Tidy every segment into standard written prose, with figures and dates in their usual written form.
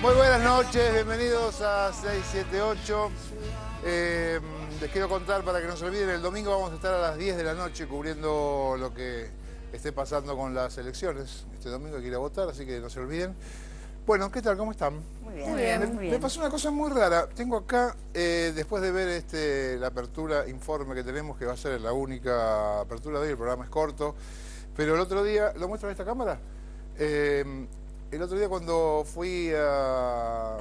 Muy buenas noches, bienvenidos a 678. Les quiero contar, para que no se olviden, el domingo vamos a estar a las 10 de la noche cubriendo lo que esté pasando con las elecciones. Este domingo hay que ir a votar, así que no se olviden. Bueno, ¿qué tal? ¿Cómo están? Muy bien, muy bien. Muy bien. Me pasó una cosa muy rara. Tengo acá, después de ver la apertura informe que tenemos, que va a ser la única apertura de hoy, el programa es corto, pero el otro día, ¿lo muestro en esta cámara? El otro día cuando fui a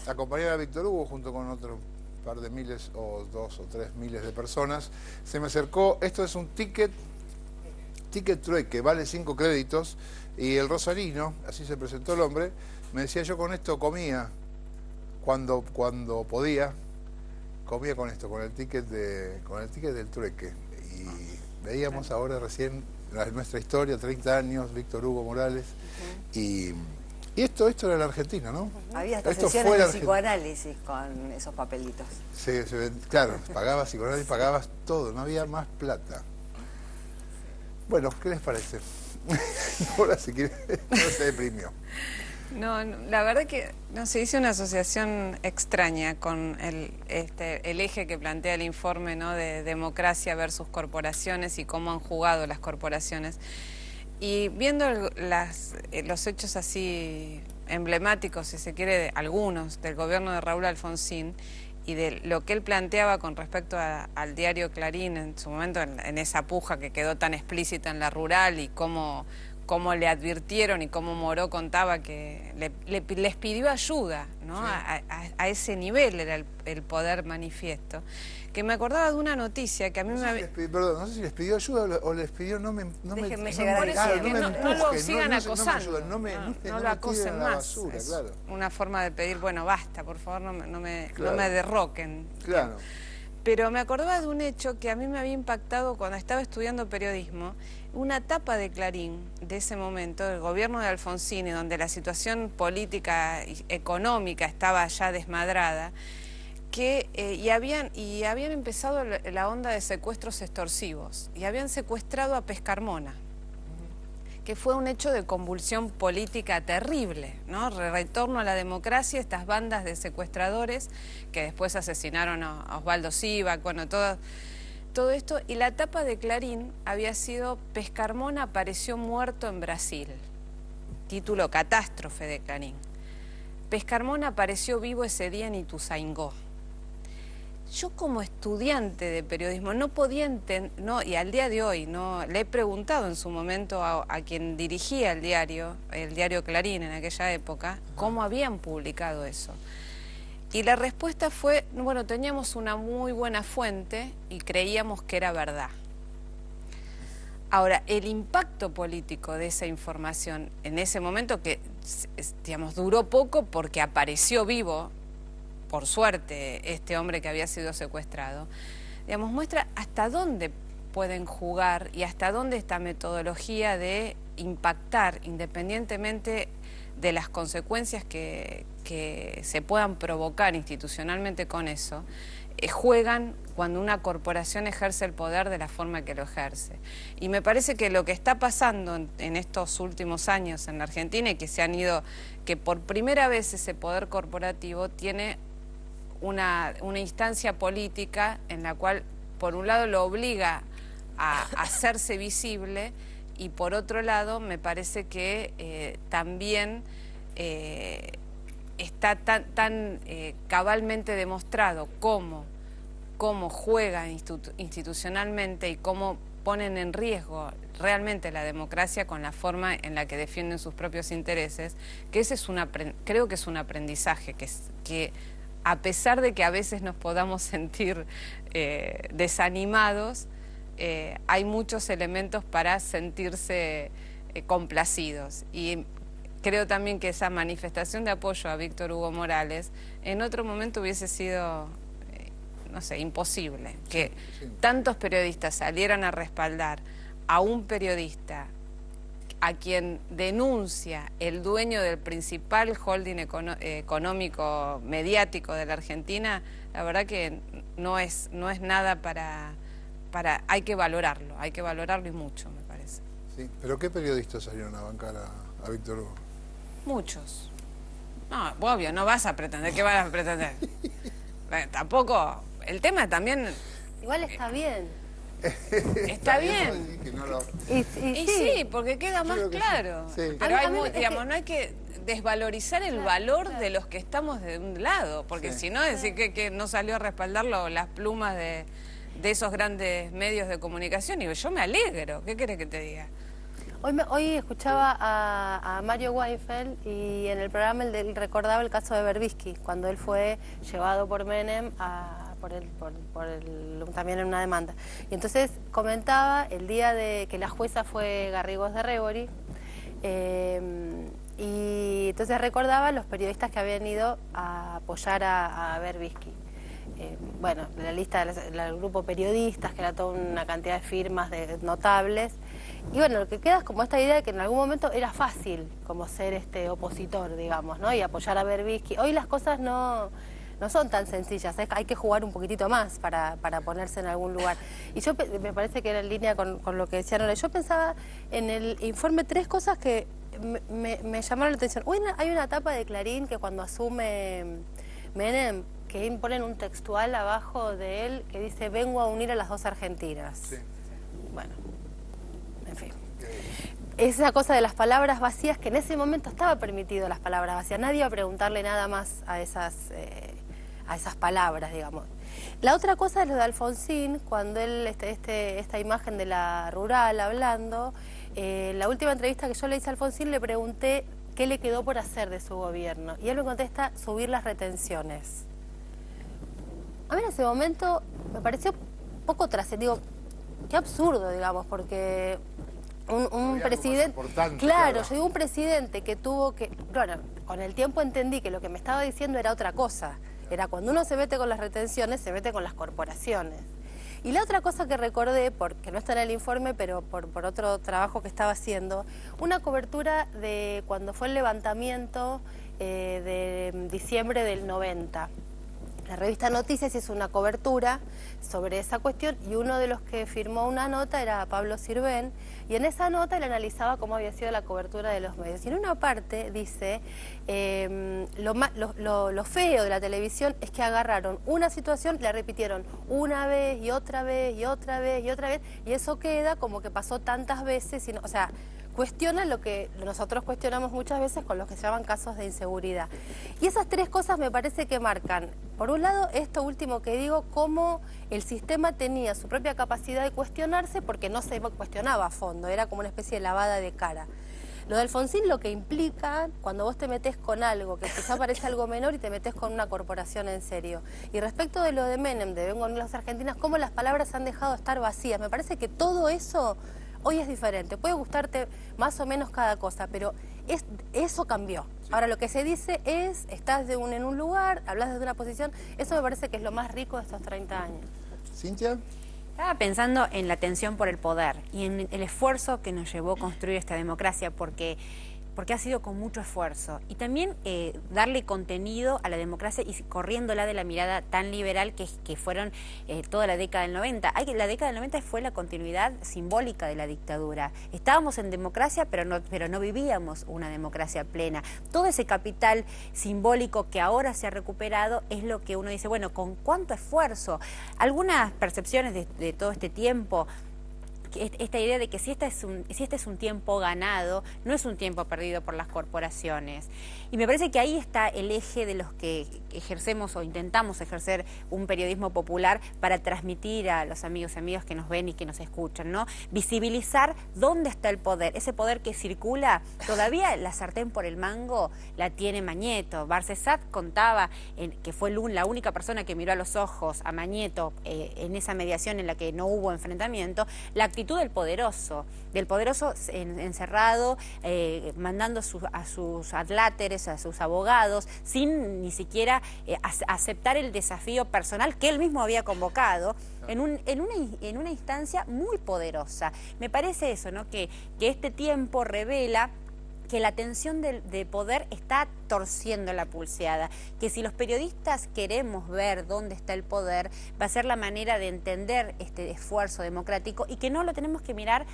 acompañar a Víctor Hugo junto con otro par de miles o 2 o 3 miles de personas, se me acercó, esto es un ticket trueque, vale 5 créditos, y el rosarino, así se presentó el hombre, me decía: yo con esto comía cuando podía, comía con esto, con el ticket del trueque. Y veíamos ahora recién nuestra historia, 30 años, Víctor Hugo Morales, y esto era la Argentina, ¿no? Había hasta sesiones de psicoanálisis con esos papelitos. Sí, claro, pagabas psicoanálisis, pagabas todo, no había más plata. Bueno, ¿qué les parece? Ahora si quieren, no se deprimió. No, la verdad que no se hizo una asociación extraña con el eje que plantea el informe, ¿no?, de democracia versus corporaciones y cómo han jugado las corporaciones. Y viendo los hechos así emblemáticos, si se quiere, de algunos, del gobierno de Raúl Alfonsín y de lo que él planteaba con respecto al diario Clarín en su momento, en esa puja que quedó tan explícita en la rural, y cómo le advirtieron y cómo Moró contaba que les pidió ayuda, ¿no? Sí. A ese nivel era el poder manifiesto. Que me acordaba de una noticia que a mí Perdón, no sé si les pidió ayuda o les pidió no lo sigan acosando. No lo acosen más. Basura, es claro. una forma de pedir, bueno, basta, por favor, no me derroquen. Claro. Pero me acordaba de un hecho que a mí me había impactado cuando estaba estudiando periodismo, una tapa de Clarín de ese momento, del gobierno de Alfonsín, donde la situación política y económica estaba ya desmadrada, y habían empezado la onda de secuestros extorsivos, y habían secuestrado a Pescarmona, que fue un hecho de convulsión política terrible, ¿no? Retorno a la democracia, estas bandas de secuestradores que después asesinaron a Osvaldo Sivak, bueno, todo esto. Y la tapa de Clarín había sido: Pescarmona apareció muerto en Brasil. Título catástrofe de Clarín. Pescarmona apareció vivo ese día en Ituzaingó. Yo, como estudiante de periodismo, no podía entender, y al día de hoy le he preguntado en su momento a quien dirigía el diario Clarín en aquella época, cómo habían publicado eso. Y la respuesta fue: bueno, teníamos una muy buena fuente y creíamos que era verdad. Ahora, el impacto político de esa información en ese momento, que digamos duró poco porque apareció vivo, por suerte, este hombre que había sido secuestrado, digamos, muestra hasta dónde pueden jugar y hasta dónde esta metodología de impactar, independientemente de las consecuencias que se puedan provocar institucionalmente con eso, juegan cuando una corporación ejerce el poder de la forma que lo ejerce. Y me parece que lo que está pasando en estos últimos años en la Argentina, y que por primera vez ese poder corporativo tiene una instancia política en la cual, por un lado, lo obliga a hacerse visible, y por otro lado, me parece que también está tan cabalmente demostrado cómo juega institucionalmente y cómo ponen en riesgo realmente la democracia con la forma en la que defienden sus propios intereses, que ese creo que es un aprendizaje que a pesar de que a veces nos podamos sentir desanimados, hay muchos elementos para sentirse complacidos. Y creo también que esa manifestación de apoyo a Víctor Hugo Morales en otro momento hubiese sido, no sé, imposible. Que tantos periodistas salieran a respaldar a un periodista a quien denuncia el dueño del principal holding económico mediático de la Argentina, la verdad que no es nada para hay que valorarlo y mucho, me parece. Sí, pero ¿qué periodistas salieron a bancar a Víctor Hugo? Muchos. No, obvio, no vas a pretender. ¿Qué vas a pretender? Tampoco. El tema también... Igual está bien. Está bien. Y sí, porque queda más claro. Sí. Pero hay, digamos, no hay que desvalorizar el valor de los que estamos de un lado, porque si no, decir que no salió a respaldarlo las plumas de esos grandes medios de comunicación, y yo me alegro. ¿Qué querés que te diga? Hoy escuchaba a Mario Weinfeld y en el programa él recordaba el caso de Berbisky, cuando él fue llevado por Menem también en una demanda. Y entonces comentaba el día de que la jueza fue Garrigós de Rebori, y entonces recordaba a los periodistas que habían ido a apoyar a Berbisky. Bueno, la lista del grupo periodistas, que era toda una cantidad de firmas notables. Y bueno, lo que queda es como esta idea de que en algún momento era fácil como ser opositor, digamos, ¿no? Y apoyar a Berbisky. Hoy las cosas no son tan sencillas, hay que jugar un poquitito más para ponerse en algún lugar. Y yo me parece que era en línea con lo que decía Nora. Yo pensaba en el informe 3 cosas que me llamaron la atención. Hay una etapa de Clarín que cuando asume Menem, que ponen un textual abajo de él que dice: vengo a unir a las dos Argentinas. Sí. Bueno, en fin. Esa cosa de las palabras vacías, que en ese momento estaba permitido las palabras vacías. Nadie iba a preguntarle nada más a esas palabras, digamos. La otra cosa es lo de Alfonsín, cuando él, esta imagen de la rural hablando, la última entrevista que yo le hice a Alfonsín le pregunté qué le quedó por hacer de su gobierno. Y él me contesta: subir las retenciones. A mí en ese momento me pareció poco trascendido, qué absurdo, digamos, porque un presidente... Claro, yo digo, un presidente que tuvo que... Bueno, con el tiempo entendí que lo que me estaba diciendo era otra cosa. Era cuando uno se mete con las retenciones, se mete con las corporaciones. Y la otra cosa que recordé, porque no está en el informe, pero por otro trabajo que estaba haciendo, una cobertura de cuando fue el levantamiento de diciembre del 90. La revista Noticias hizo una cobertura sobre esa cuestión y uno de los que firmó una nota era Pablo Sirven, y en esa nota él analizaba cómo había sido la cobertura de los medios. Y en una parte dice, lo feo de la televisión es que agarraron una situación, la repitieron una vez y otra vez y otra vez y otra vez, y eso queda como que pasó tantas veces, o sea, cuestiona lo que nosotros cuestionamos muchas veces con los que se llaman casos de inseguridad. Y esas tres cosas me parece que marcan, por un lado, esto último que digo, cómo el sistema tenía su propia capacidad de cuestionarse porque no se cuestionaba a fondo, era como una especie de lavada de cara. Lo de Alfonsín lo que implica cuando vos te metés con algo que quizá parece algo menor y te metés con una corporación en serio. Y respecto de lo de Menem, de Vengo a unir a las Argentinas, cómo las palabras han dejado de estar vacías. Me parece que todo eso hoy es diferente. Puede gustarte más o menos cada cosa, pero eso cambió. Sí. Ahora lo que se dice es, estás en un lugar, hablas desde una posición, eso me parece que es lo más rico de estos 30 años. ¿Cintia? Estaba pensando en la tensión por el poder y en el esfuerzo que nos llevó a construir esta democracia, porque ha sido con mucho esfuerzo. Y también darle contenido a la democracia y corriéndola de la mirada tan liberal que fueron toda la década del 90. La década del 90 fue la continuidad simbólica de la dictadura. Estábamos en democracia, pero no vivíamos una democracia plena. Todo ese capital simbólico que ahora se ha recuperado es lo que uno dice, bueno, ¿con cuánto esfuerzo? Algunas percepciones de todo este tiempo, esta idea de que si este es un tiempo ganado, no es un tiempo perdido por las corporaciones. Y me parece que ahí está el eje de los que ejercemos o intentamos ejercer un periodismo popular para transmitir a los amigos y amigas que nos ven y que nos escuchan, ¿no? Visibilizar dónde está el poder, ese poder que circula. Todavía la sartén por el mango la tiene Mañeto. Barcesat contaba que fue la única persona que miró a los ojos a Mañeto en esa mediación en la que no hubo enfrentamiento, la actitud del poderoso encerrado, mandando a sus adláteres, a sus abogados, sin ni siquiera aceptar el desafío personal que él mismo había convocado, en una instancia muy poderosa. Me parece eso, ¿no? Que este tiempo revela que la tensión de poder está torciendo la pulseada, que si los periodistas queremos ver dónde está el poder, va a ser la manera de entender este esfuerzo democrático y que no lo tenemos que mirar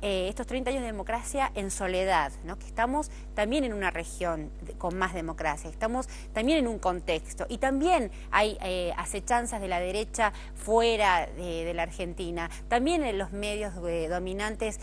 estos 30 años de democracia en soledad, ¿no? Que estamos también en una región con más democracia, estamos también en un contexto y también hay acechanzas de la derecha fuera de la Argentina, también en los medios dominantes,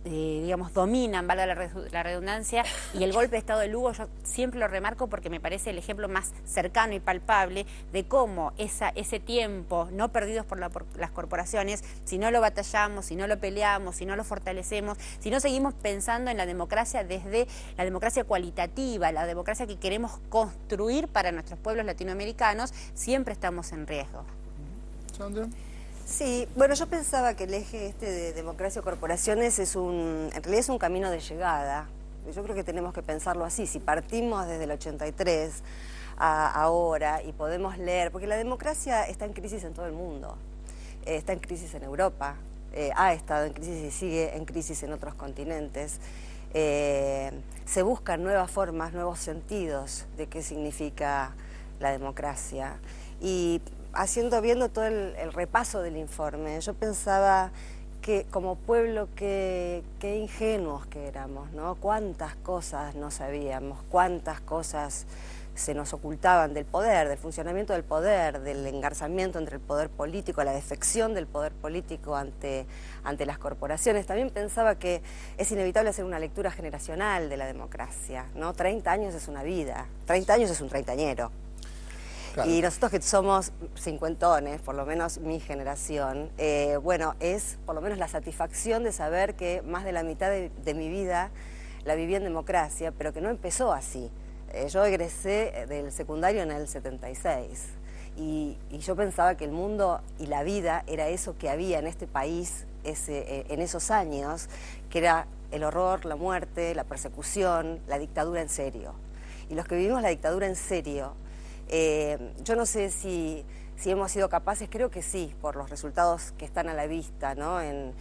digamos, dominan, valga la redundancia, y el golpe de Estado de Lugo yo siempre lo remarco porque me parece el ejemplo más cercano y palpable de cómo ese tiempo no perdidos por las corporaciones, si no lo batallamos, si no lo peleamos, si no lo fortalecemos, si no seguimos pensando en la democracia desde la democracia cualitativa, la democracia que queremos construir para nuestros pueblos latinoamericanos, siempre estamos en riesgo. ¿Sandra? Sí, bueno, yo pensaba que el eje este de democracia o corporaciones en realidad es un camino de llegada. Yo creo que tenemos que pensarlo así. Si partimos desde el 83 a ahora y podemos leer, porque la democracia está en crisis en todo el mundo, está en crisis en Europa, ha estado en crisis y sigue en crisis en otros continentes. Se buscan nuevas formas, nuevos sentidos de qué significa la democracia. Y viendo todo el repaso del informe, yo pensaba que como pueblo qué ingenuos que éramos, ¿no? Cuántas cosas no sabíamos, cuántas cosas se nos ocultaban del poder, del funcionamiento del poder, del engarzamiento entre el poder político, la defección del poder político ante las corporaciones. También pensaba que es inevitable hacer una lectura generacional de la democracia, ¿no? 30 años es una vida, 30 años es un treintañero. Claro. Y nosotros que somos cincuentones, por lo menos mi generación, bueno, es por lo menos la satisfacción de saber que más de la mitad de mi vida la viví en democracia, pero que no empezó así. Yo egresé del secundario en el 76 y yo pensaba que el mundo y la vida era eso que había en este país en esos años, que era el horror, la muerte, la persecución, la dictadura en serio. Y los que vivimos la dictadura en serio, yo no sé si hemos sido capaces, creo que sí, por los resultados que están a la vista, ¿no? En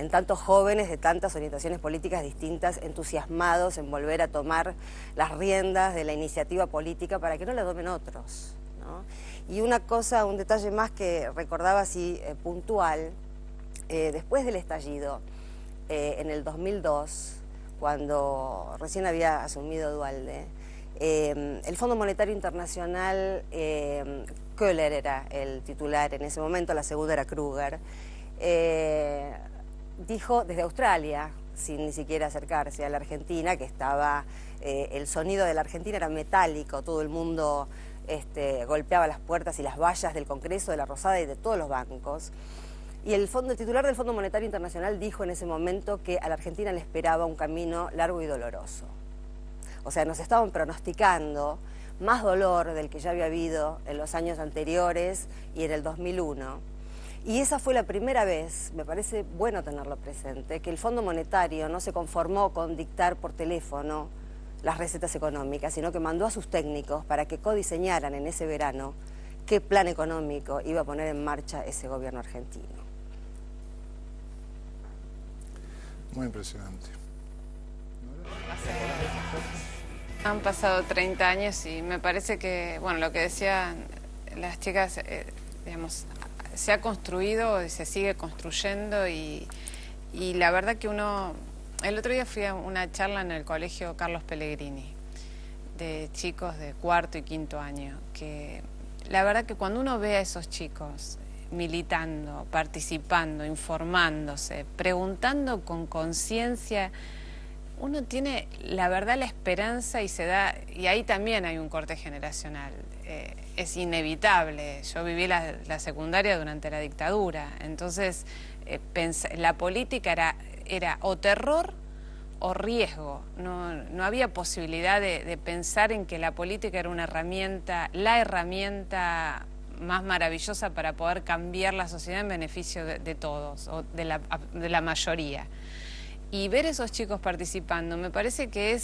tantos jóvenes de tantas orientaciones políticas distintas, entusiasmados en volver a tomar las riendas de la iniciativa política para que no la tomen otros, ¿no? Y una cosa, un detalle más que recordaba así puntual, después del estallido, en el 2002, cuando recién había asumido Duhalde, el Fondo Monetario Internacional, Köhler era el titular en ese momento, la segunda era Kruger, dijo desde Australia, sin ni siquiera acercarse a la Argentina, que estaba, el sonido de la Argentina era metálico, todo el mundo golpeaba las puertas y las vallas del Congreso, de la Rosada y de todos los bancos. Y el titular del Fondo Monetario Internacional dijo en ese momento que a la Argentina le esperaba un camino largo y doloroso. O sea, nos estaban pronosticando más dolor del que ya había habido en los años anteriores y en el 2001. Y esa fue la primera vez, me parece bueno tenerlo presente, que el Fondo Monetario no se conformó con dictar por teléfono las recetas económicas, sino que mandó a sus técnicos para que codiseñaran en ese verano qué plan económico iba a poner en marcha ese gobierno argentino. Muy impresionante. Han pasado 30 años y me parece que, bueno, lo que decían las chicas, digamos, se ha construido y se sigue construyendo y la verdad que el otro día fui a una charla en el colegio Carlos Pellegrini de chicos de cuarto y quinto año, que la verdad que cuando uno ve a esos chicos militando, participando, informándose, preguntando con conciencia, uno tiene la verdad la esperanza y ahí también hay un corte generacional. Es inevitable. Yo viví la secundaria durante la dictadura, entonces la política era o terror o riesgo. No había posibilidad de pensar en que la política era una herramienta, la herramienta más maravillosa para poder cambiar la sociedad en beneficio de todos o de la mayoría. Y ver esos chicos participando me parece que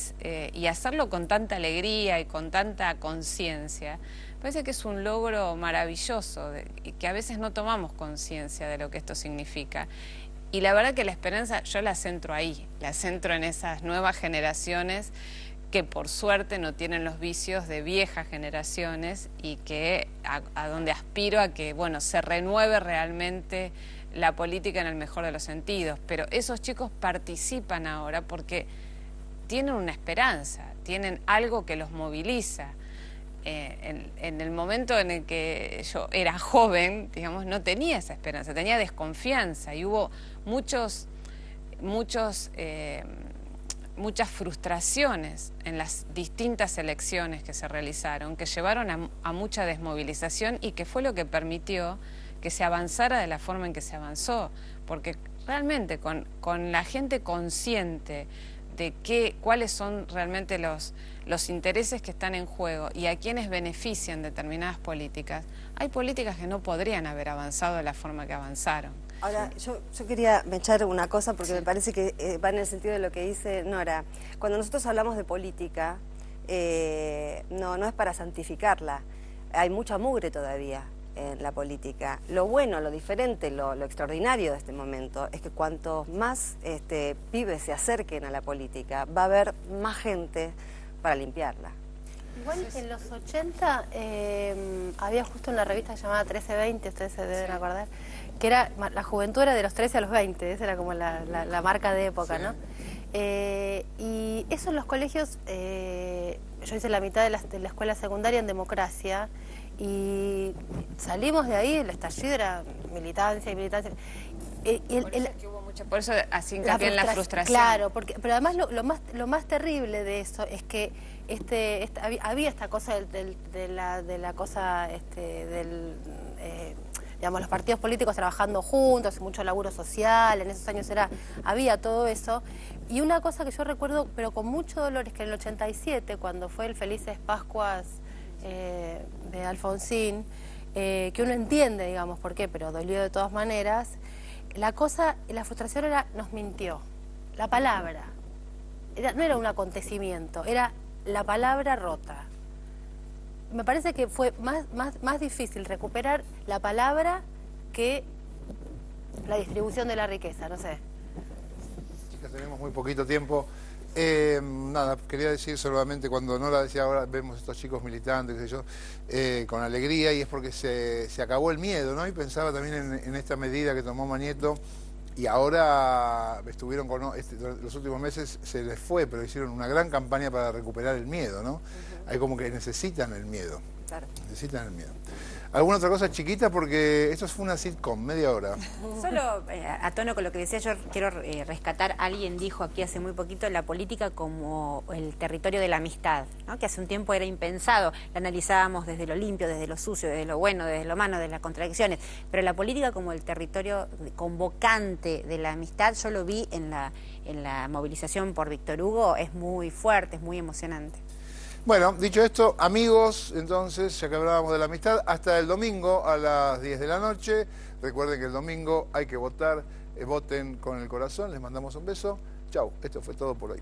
y hacerlo con tanta alegría y con tanta conciencia, me parece que es un logro maravilloso y que a veces no tomamos conciencia de lo que esto significa. Y la verdad que la esperanza yo la centro ahí, la centro en esas nuevas generaciones que por suerte no tienen los vicios de viejas generaciones y que a donde aspiro a que, bueno, se renueve realmente la política en el mejor de los sentidos. Pero esos chicos participan ahora porque tienen una esperanza, tienen algo que los moviliza. En el momento en el que yo era joven, digamos, no tenía esa esperanza, tenía desconfianza y hubo muchas frustraciones en las distintas elecciones que se realizaron, que llevaron a mucha desmovilización y que fue lo que permitió que se avanzara de la forma en que se avanzó, porque realmente con la gente consciente de cuáles son realmente los intereses que están en juego y a quienes benefician determinadas políticas, hay políticas que no podrían haber avanzado de la forma que avanzaron. Ahora, yo quería echar una cosa porque me parece que va en el sentido de lo que dice Nora. Cuando nosotros hablamos de política, no es para santificarla. Hay mucha mugre todavía en la política. Lo bueno, lo diferente, lo extraordinario de este momento es que cuantos más pibes se acerquen a la política, va a haber más gente para limpiarla. Igual en los 80 había justo una revista llamada 1320, ustedes se deben acordar, que era, la juventud era de los 13 a los 20, esa era como la marca de época, sí, ¿no? Y eso en los colegios, yo hice la mitad de la escuela secundaria en democracia, y salimos de ahí, el estallido era militancia y militancia. Por eso así hincapié en la frustración. Claro, pero además lo más terrible de eso es que había esta cosa digamos, los partidos políticos trabajando juntos, mucho laburo social, en esos años había todo eso. Y una cosa que yo recuerdo, pero con mucho dolor, es que en el 87, cuando fue el Felices Pascuas de Alfonsín, que uno entiende, digamos, por qué, pero dolió de todas maneras, la frustración era, nos mintió. La palabra, no era un acontecimiento, era la palabra rota. Me parece que fue más difícil recuperar la palabra que la distribución de la riqueza, no sé. Chicas, tenemos muy poquito tiempo. Nada, quería decir solamente, cuando Nora decía ahora vemos estos chicos militantes, qué sé yo, con alegría, y es porque se acabó el miedo, ¿no? Y pensaba también en esta medida que tomó Mañeto, y ahora estuvieron los últimos meses se les fue, pero hicieron una gran campaña para recuperar el miedo, ¿no? Hay como que necesitan el miedo. Claro. Necesitan el miedo. ¿Alguna otra cosa chiquita? Porque esto fue una sitcom, media hora. Solo a tono con lo que decía, yo quiero rescatar, alguien dijo aquí hace muy poquito, la política como el territorio de la amistad, ¿no? Que hace un tiempo era impensado, la analizábamos desde lo limpio, desde lo sucio, desde lo bueno, desde lo malo, desde las contradicciones, pero la política como el territorio convocante de la amistad, yo lo vi en la movilización por Víctor Hugo, es muy fuerte, es muy emocionante. Bueno, dicho esto, amigos, entonces, ya que hablábamos de la amistad, hasta el domingo a las 10 de la noche. Recuerden que el domingo hay que votar, voten con el corazón, les mandamos un beso. Chau, esto fue todo por hoy.